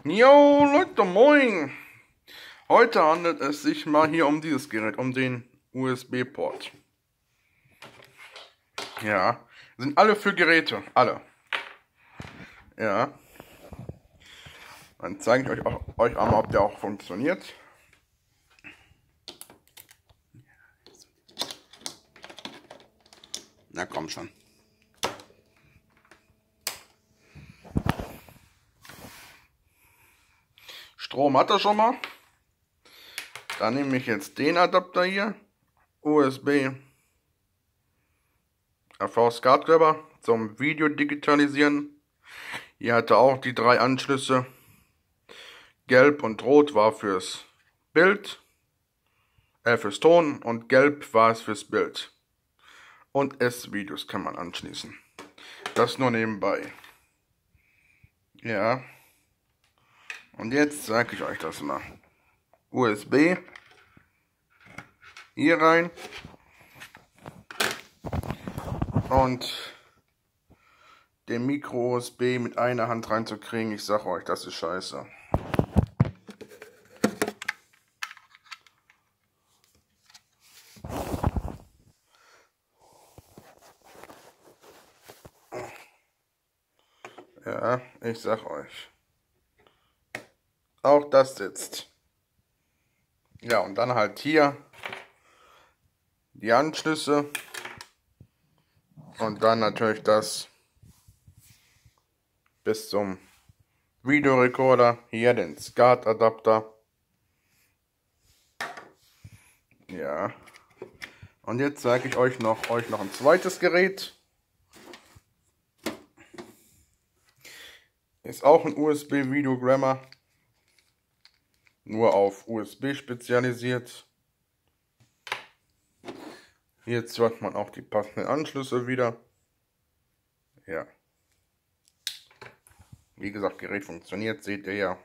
Jo Leute, moin! Heute handelt es sich mal hier um dieses Gerät, um den USB-Port. Ja, sind alle für Geräte, alle. Ja. Dann zeige ich euch einmal, ob der auch funktioniert. Na komm schon. Strom hat er schon mal. Dann nehme ich jetzt den Adapter hier. USB AV-SCART Grabber zum Video digitalisieren. Hier hatte auch die 3 Anschlüsse. Gelb und Rot war fürs Bild, fürs Ton, und Gelb war es fürs Bild. Und S-Videos kann man anschließen. Das nur nebenbei. Ja. Und jetzt zeige ich euch das mal. USB hier rein. Und den Micro-USB mit einer Hand reinzukriegen, ich sag euch, das ist scheiße. Ja, ich sag euch. Auch das sitzt. Ja, und dann halt hier die Anschlüsse. Und dann natürlich das bis zum Videorekorder. Hier den SCART-Adapter. Ja. Und jetzt zeige ich euch noch ein zweites Gerät. Ist auch ein USB-Videogrammer. Nur auf USB spezialisiert. Jetzt hat man auch die passenden Anschlüsse wieder. Ja. Wie gesagt, Gerät funktioniert, seht ihr ja.